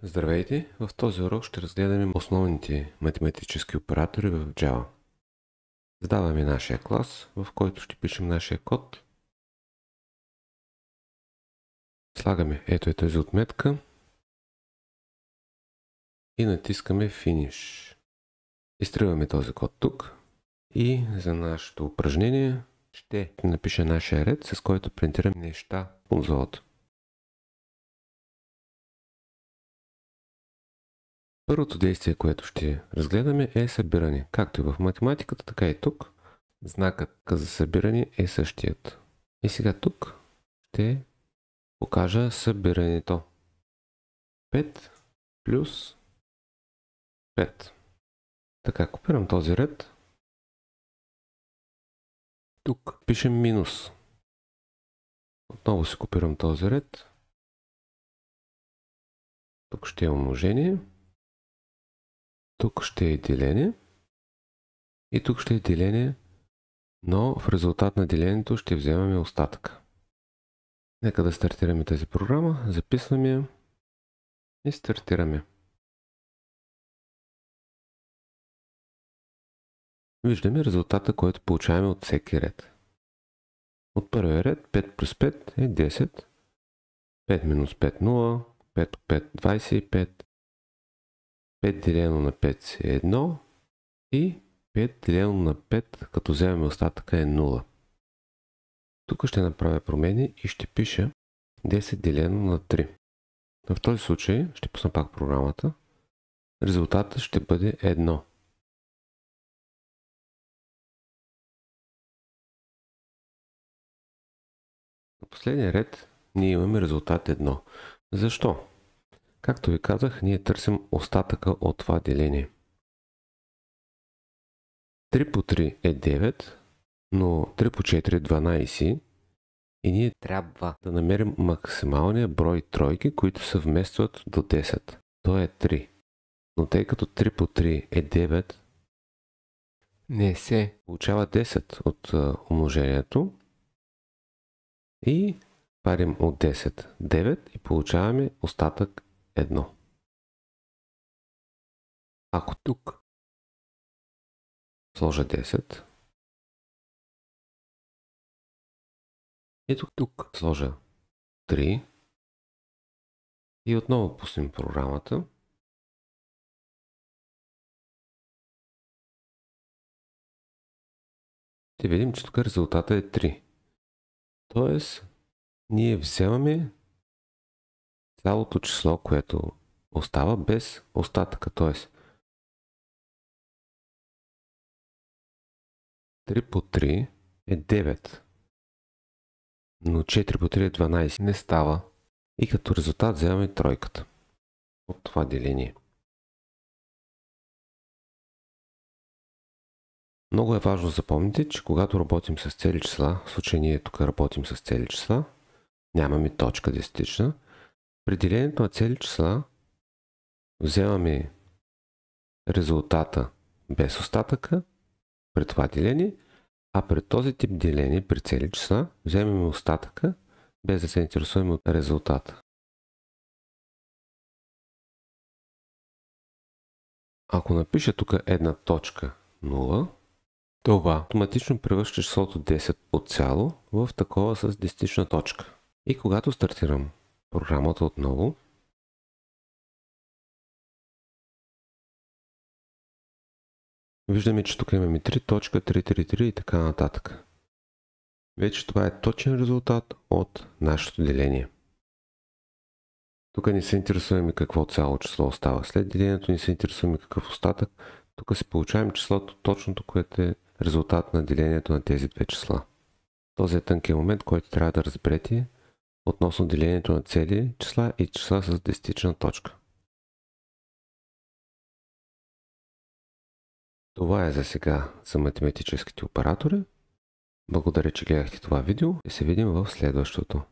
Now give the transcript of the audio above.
Здравейте! В този урок ще разгледаме основните математически оператори в Java. Задаваме нашия клас, в който ще пишем нашия код. Слагаме ето тази отметка и натискаме Finish. Изтриваме този код тук и за нашето упражнение ще напиша нашия ред, с който принтирам неща в конзолата. Първото действие, което ще разгледаме е събиране. Както и в математиката, така и тук. Знакът за събиране е същият. И сега тук ще покажа събирането. 5 плюс 5. Така, копирам този ред. Тук пишем минус. Отново си копирам този ред. Тук ще е умножение. Тук ще е деление. И тук ще е деление, но в резултат на делението ще вземаме остатъка. Нека да стартираме тази програма. Записваме я и стартираме. Виждаме резултата, който получаваме от всеки ред. От първия ред 5 плюс 5 е 10. 5 минус 5 0. 5 по 5 25. 5 делено на 5 е 1. И 5 делено на 5, като вземем остатъка, е 0. Тук ще направя промени и ще пиша 10 делено на 3. В този случай ще пусна пак програмата. Резултатът ще бъде 1. На последния ред ние имаме резултат 1. Защо? Както ви казах, ние търсим остатъка от това деление. 3 по 3 е 9, но 3 по 4 е 12 и ние трябва да намерим максималния брой тройки, които се вместват до 10. То е 3. Но тъй като 3 по 3 е 9, не се получава 10 от умножението и парим от 10 9 и получаваме остатък 1. Ако тук сложа 10 и тук сложа 3 и отново пуснем програмата, ще видим, че тук резултата е 3. Тоест, ние вземаме цялото число, което остава без остатъка. Тоест, 3 по 3 е 9. Но 4 по 3 е 12. Не става. И като резултат вземаме тройката от това деление. Много е важно да запомните, че когато работим с цели числа, в случай ние тук работим с цели числа, нямаме точка десетична. При делението на цели числа вземаме резултата без остатъка при това деление, а при този тип деление при цели числа вземаме остатъка без да се интересуваме от резултата. Ако напиша тук една точка 0, това автоматично превръща числото 10 от цяло в такова с десетична точка. И когато стартирам програмата отново, виждаме, че тук имаме 3 точка, 3, 3, 3 и така нататък. Вече това е точен резултат от нашето деление. Тук не се интересуваме какво цяло число остава. След делението не се интересуваме какъв остатък. Тук си получаваме числото точното, което е резултат на делението на тези две числа. Този е тънкият момент, който трябва да разберете относно делението на цели числа и числа с десетична точка. Това е за сега за математическите оператори. Благодаря, че гледахте това видео и се видим в следващото.